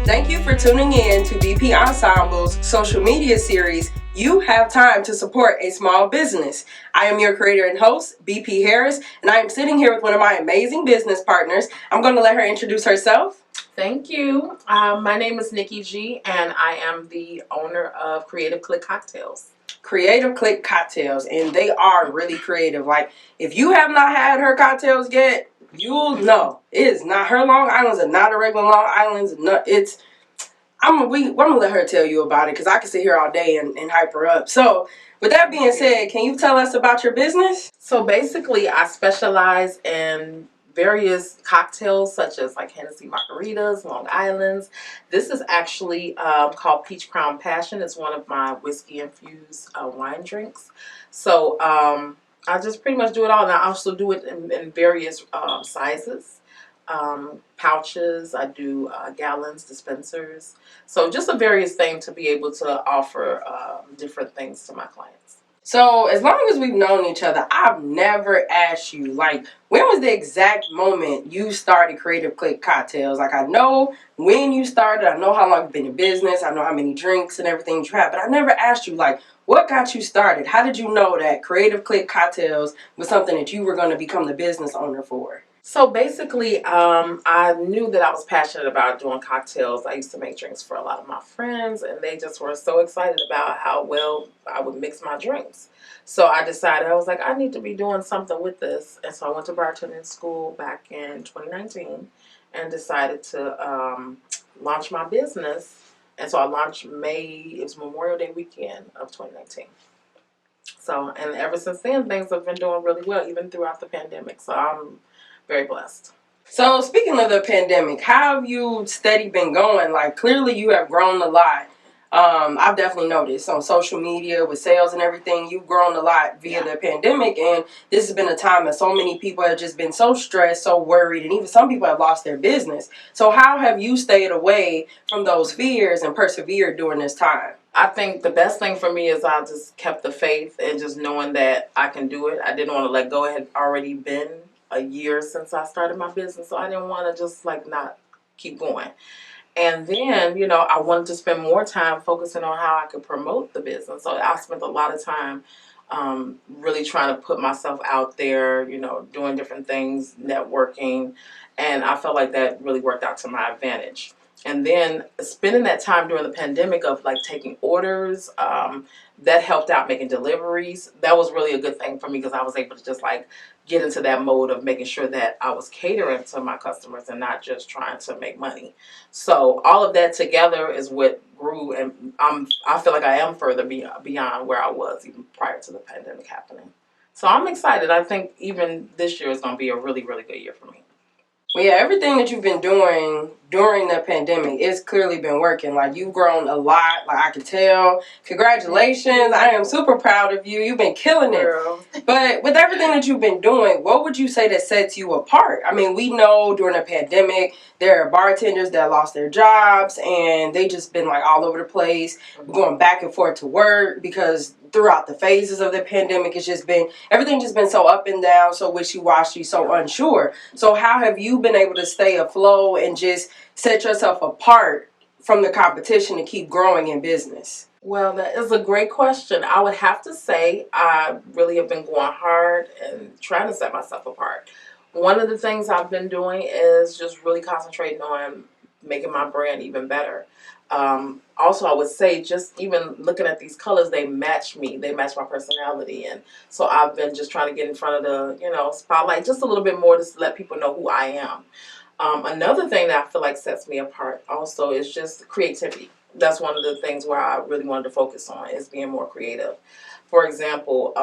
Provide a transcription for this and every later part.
Thank you for tuning in to BP Ensemble's social media series, You Have Time to Support a Small Business. I am your creator and host, BP Harris, and I am sitting here with one of my amazing business partners. I'm going to let her introduce herself. Thank you. My name is Nikki G, and I am the owner of Creative Clique Cocktails. Creative Clique Cocktails, and they are really creative. Like, if you have not had her cocktails yet, you'll know. It is not, her Long Island's are not a regular Long Island's. I'm gonna let her tell you about it because I can sit here all day and hype her up. So, with that being said, can you tell us about your business? So basically, I specialize in various cocktails such as like Hennessy margaritas, Long Island's. This is actually called Peach Crown Passion. It's one of my whiskey infused wine drinks. So I just pretty much do it all, and I also do it in various sizes. Pouches, I do gallons, dispensers. So just a various thing to be able to offer different things to my clients. So as long as we've known each other, I've never asked you, like, when was the exact moment you started Creative Clique Cocktails? Like, I know when you started, I know how long you've been in business, I know how many drinks and everything you have, but I never asked you, like, what got you started? How did you know that Creative Clique Cocktails was something that you were going to become the business owner for? So basically, I knew that I was passionate about doing cocktails. I used to make drinks for a lot of my friends, and they just were so excited about how well I would mix my drinks. So I decided, I was like, I need to be doing something with this. And so I went to bartending school back in 2019 and decided to launch my business. And so I launched it was Memorial Day weekend of 2019. So, and ever since then, things have been doing really well, even throughout the pandemic. So I'm very blessed. So speaking of the pandemic, how have you steady been going? Like, clearly you have grown a lot. I've definitely noticed on social media with sales and everything, you've grown a lot via the pandemic, and this has been a time that so many people have just been so stressed, so worried, and even some people have lost their business. So how have you stayed away from those fears and persevered during this time? I think the best thing for me is I just kept the faith and just knowing that I can do it. I didn't want to let go. It had already been a year since I started my business, so I didn't want to just like not keep going. And then, I wanted to spend more time focusing on how I could promote the business. So I spent a lot of time really trying to put myself out there, doing different things, networking, and I felt like that really worked out to my advantage. And then spending that time during the pandemic of like taking orders, that helped out making deliveries. That was really a good thing for me because I was able to just like get into that mode of making sure that I was catering to my customers and not just trying to make money. So all of that together is what grew, and I feel like I am further beyond where I was even prior to the pandemic happening. So I'm excited. I think even this year is going to be a really, really good year for me. Well, yeah, everything that you've been doing during the pandemic, it's clearly been working. Like, you've grown a lot, like I can tell. Congratulations. I am super proud of you. You've been killing it. Girl. But with everything that you've been doing, what would you say that sets you apart? I mean, we know during the pandemic, there are bartenders that lost their jobs, and they just been like all over the place, going back and forth to work because throughout the phases of the pandemic, everything just been so up and down, so wishy-washy, so unsure. So how have you been able to stay afloat and just set yourself apart from the competition to keep growing in business? Well, that is a great question. I would have to say I really have been going hard and trying to set myself apart. One of the things I've been doing is just really concentrating on making my brand even better. Also, I would say just even looking at these colors, they match me. They match my personality. And so I've been just trying to get in front of the, spotlight just a little bit more to let people know who I am. Another thing that I feel like sets me apart also is just creativity. That's one of the things where I really wanted to focus on is being more creative. For example,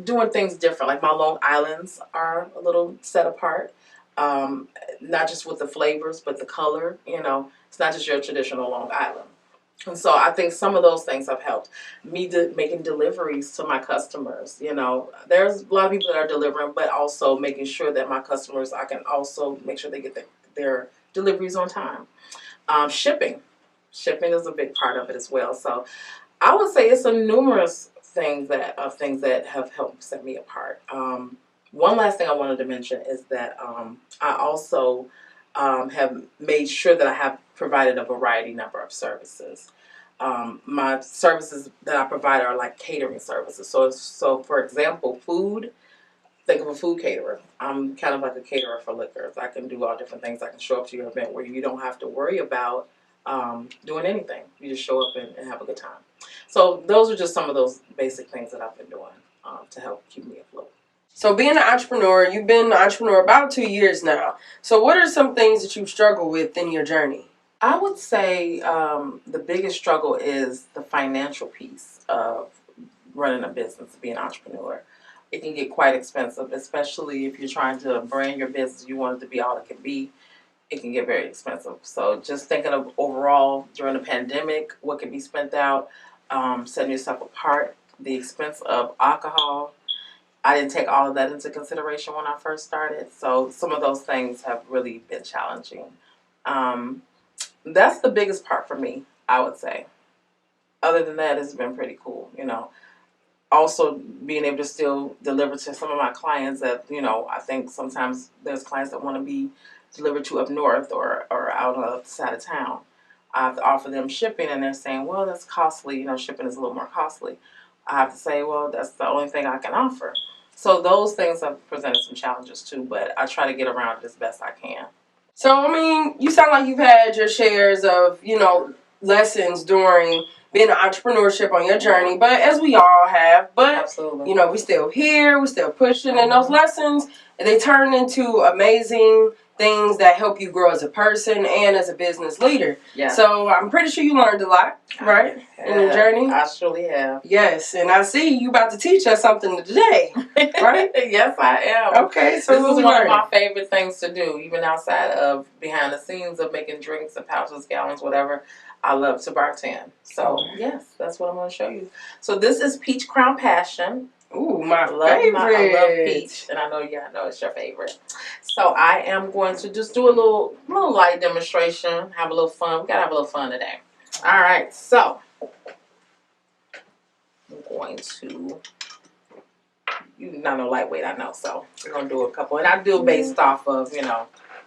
doing things different. Like my Long Island's are a little set apart. Not just with the flavors, but the color. It's not just your traditional Long Island. And so I think some of those things have helped me making deliveries to my customers. There's a lot of people that are delivering, but also making sure that my customers, I can also make sure they get their deliveries on time. Shipping is a big part of it as well. So I would say it's a numerous things that have helped set me apart. One last thing I wanted to mention is that I also have made sure that I have provided a variety number of services. My services that I provide are like catering services. So for example, food. Think of a food caterer. I'm kind of like a caterer for liquors. I can do all different things. I can show up to your event where you don't have to worry about doing anything. You just show up and have a good time. So those are just some of those basic things that I've been doing to help keep me afloat. So being an entrepreneur, you've been an entrepreneur about 2 years now. So what are some things that you've struggled with in your journey? I would say the biggest struggle is the financial piece of running a business, being an entrepreneur. It can get quite expensive, especially if you're trying to brand your business. You want it to be all it can be. It can get very expensive. So just thinking of overall during the pandemic, what can be spent out, setting yourself apart, the expense of alcohol. I didn't take all of that into consideration when I first started. So some of those things have really been challenging. That's the biggest part for me, I would say. Other than that, it's been pretty cool, Also, being able to still deliver to some of my clients that, I think sometimes there's clients that want to be delivered to up north or out on the side of town. I have to offer them shipping, and they're saying, well, that's costly. Shipping is a little more costly. I have to say, well, that's the only thing I can offer. So those things have presented some challenges too, but I try to get around it as best I can. So, you sound like you've had your shares of, lessons during being an entrepreneurship on your journey, but as we all have, but, Absolutely. We still here, we still pushing, and those lessons, they turn into amazing things that help you grow as a person and as a business leader. Yeah. So I'm pretty sure you learned a lot, right, in your journey? I surely have. Yes, and I see you about to teach us something today, right? Yes, I am. Okay, so this is one of my favorite things to do, even outside of behind the scenes of making drinks and pouches, gallons, whatever. I love to bartend. So, yes, that's what I'm going to show you. So, this is Peach Crown Passion. Ooh, my favorite. I love peach, and I know it's your favorite. So, I am going to just do a little light demonstration, have a little fun. We got to have a little fun today. All right, so I'm going to, you're not no lightweight, I know, so we're going to do a couple. And I do it based off of,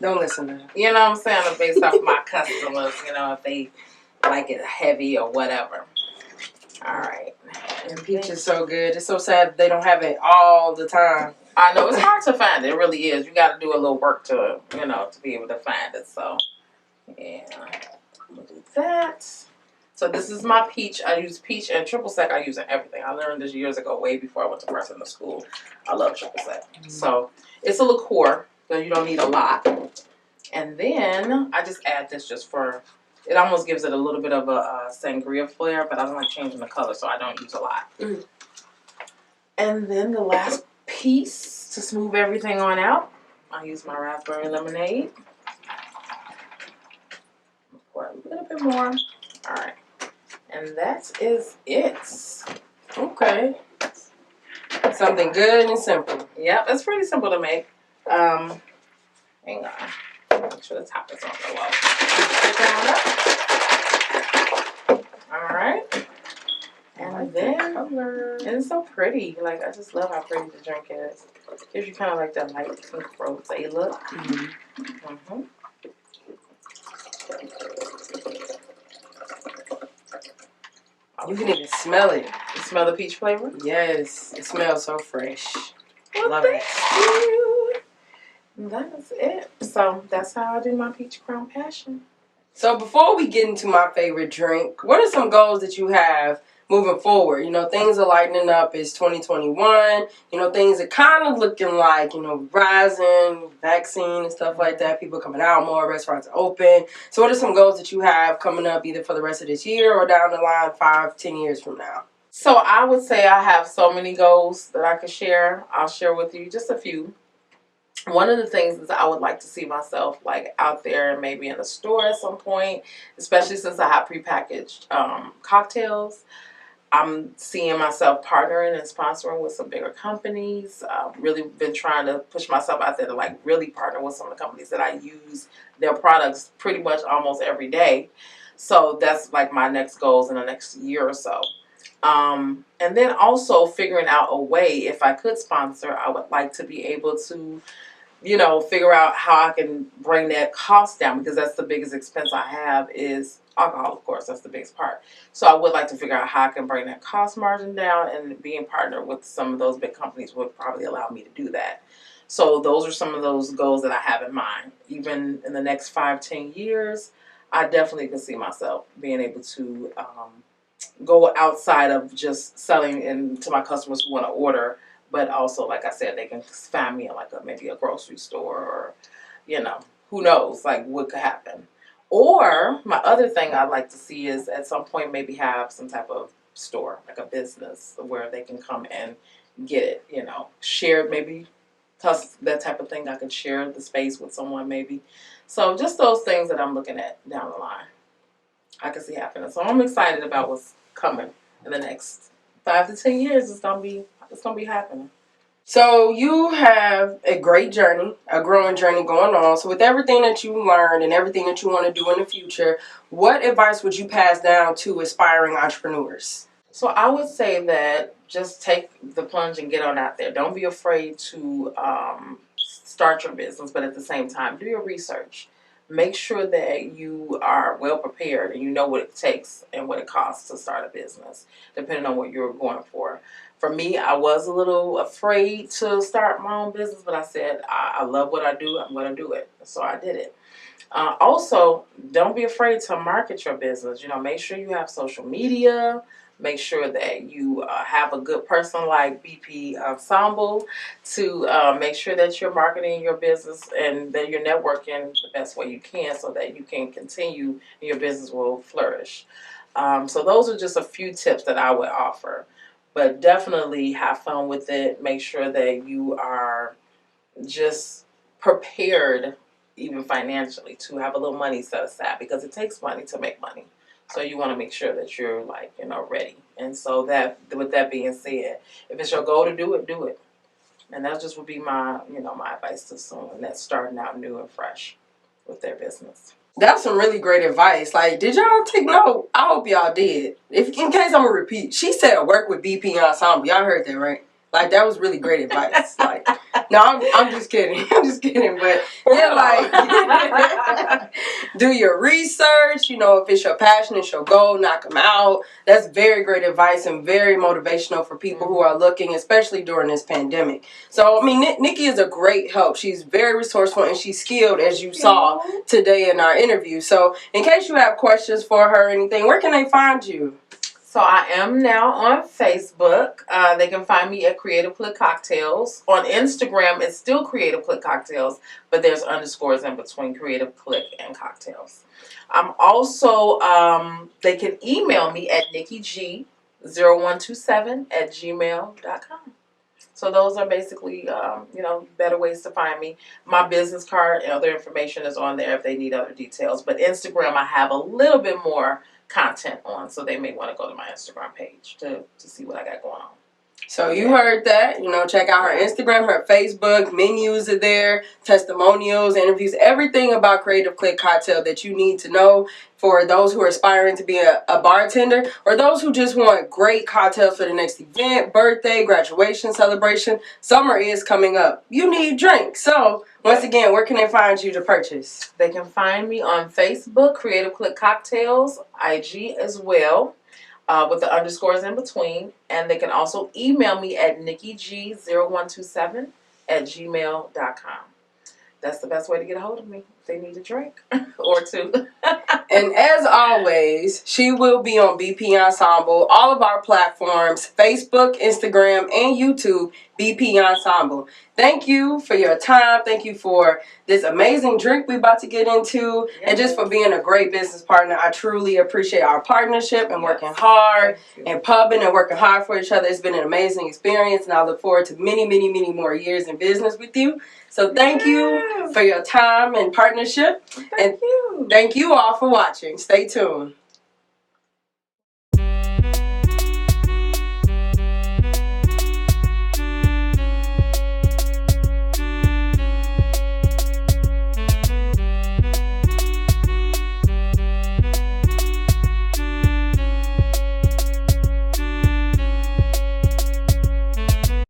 Don't listen to them. You know what I'm saying? Based off of my customers, if they like it heavy or whatever. All right. And peach is so good. It's so sad they don't have it all the time. I know. It's hard to find. It really is. You got to do a little work to, to be able to find it. So, yeah. I'm going to do that. So, this is my peach. I use peach and triple sec. I use in everything. I learned this years ago, way before I went to bartender school. I love triple sec. So, it's a liqueur, so you don't need a lot. And then I just add this just for, it almost gives it a little bit of a sangria flair, but I don't like changing the color, so I don't use a lot. Mm. And then the last piece to smooth everything on out, I use my raspberry lemonade. Pour a little bit more. All right. And that is it. Okay. Something good and simple. Yep, it's pretty simple to make. Hang on. Make sure the top is on the low. Alright. And then, and it's so pretty. Like, I just love how pretty the drink is. Gives you kind of like that light pink rosé look. Mm-hmm. Mm-hmm. You can even smell it. You smell the peach flavor? Yes. It smells so fresh. Well, love thank you. That's it. So that's how I do my Peach Crown Passion. So before we get into my favorite drink, what are some goals that you have moving forward? Things are lightening up. It's 2021. Things are kind of looking like, rising, vaccine and stuff like that. People coming out more, restaurants are open. So what are some goals that you have coming up either for the rest of this year or down the line 5-10 years from now? So I would say I have so many goals that I could share. I'll share with you just a few. One of the things is I would like to see myself like out there, maybe in a store at some point, especially since I have prepackaged cocktails. I'm seeing myself partnering and sponsoring with some bigger companies. I've really been trying to push myself out there to like really partner with some of the companies that I use their products pretty much almost every day. So that's like my next goals in the next year or so. And then also figuring out a way, if I could sponsor, I would like to be able to figure out how I can bring that cost down, because that's the biggest expense I have is alcohol, of course. That's the biggest part. So I would like to figure out how I can bring that cost margin down, and being partnered with some of those big companies would probably allow me to do that. So those are some of those goals that I have in mind. Even in the next 5-10 years, I definitely can see myself being able to go outside of just selling to my customers who want to order, but also, like I said, they can find me in maybe a grocery store, or who knows, like what could happen. Or my other thing I'd like to see is at some point maybe have some type of store, like a business where they can come and get it, share, maybe that type of thing. I could share the space with someone maybe. So just those things that I'm looking at down the line, I can see happening. So I'm excited about what's coming in the next 5 to 10 years. It's gonna be happening. So you have a great journey, a growing journey going on. So with everything that you learned and everything that you want to do in the future, what advice would you pass down to aspiring entrepreneurs? So I would say that just take the plunge and get on out there. Don't be afraid to start your business, but at the same time, do your research. Make sure that you are well prepared and you know what it takes and what it costs to start a business, depending on what you're going for. For me, I was a little afraid to start my own business, but I said, I love what I do. I'm going to do it. So I did it. Also, don't be afraid to market your business. Make sure you have social media. Make sure that you have a good person like BP Ensemble to make sure that you're marketing your business and that you're networking the best way you can, so that you can continue and your business will flourish. So those are just a few tips that I would offer. But definitely have fun with it. Make sure that you are just prepared, even financially, to have a little money set aside, because it takes money to make money. So you want to make sure that you're ready. And so that, with that being said, if it's your goal to do it, do it. And that just would be my advice to someone that's starting out new and fresh with their business. That's some really great advice. Like, did y'all take note? I hope y'all did. In case I'm gonna repeat, she said work with BP Ensemble. Y'all heard that, right? Like, that was really great advice. Like, no, I'm just kidding. I'm just kidding. But yeah, like, do your research. If it's your passion, it's your goal, knock them out. That's very great advice and very motivational for people who are looking, especially during this pandemic. So, I mean, Nikki is a great help. She's very resourceful and she's skilled, as you saw today in our interview. So, in case you have questions for her or anything, where can they find you? So I am now on Facebook. They can find me at Creative Clique Cocktails. On Instagram, it's still Creative Clique Cocktails, but there's underscores in between Creative Clique and Cocktails. I'm also, they can email me at nikkig0127@gmail.com. So those are basically, better ways to find me. My business card and other information is on there if they need other details. But Instagram, I have a little bit more content on, so they may want to go to my Instagram page to see what I got going on. So you heard that. Check out her Instagram, her Facebook. Menus are there, testimonials, interviews, everything about Creative Clique Cocktail that you need to know for those who are aspiring to be a bartender, or those who just want great cocktails for the next event, birthday, graduation, celebration. Summer is coming up. You need drinks. So once again, where can they find you to purchase? They can find me on Facebook, Creative Clique Cocktails, IG as well, with the underscores in between. And they can also email me at nikkig0127@gmail.com. That's the best way to get a hold of me if they need a drink or two. And as always, she will be on BP Ensemble, all of our platforms, Facebook, Instagram, and YouTube, BP Ensemble. Thank you for your time. Thank you for this amazing drink we're about to get into, and just for being a great business partner. I truly appreciate our partnership and working hard and pubbing and working hard for each other. It's been an amazing experience, and I look forward to many, many, many more years in business with you. So thank you for your time and partnership. Thank you. Thank you all for watching. Stay tuned.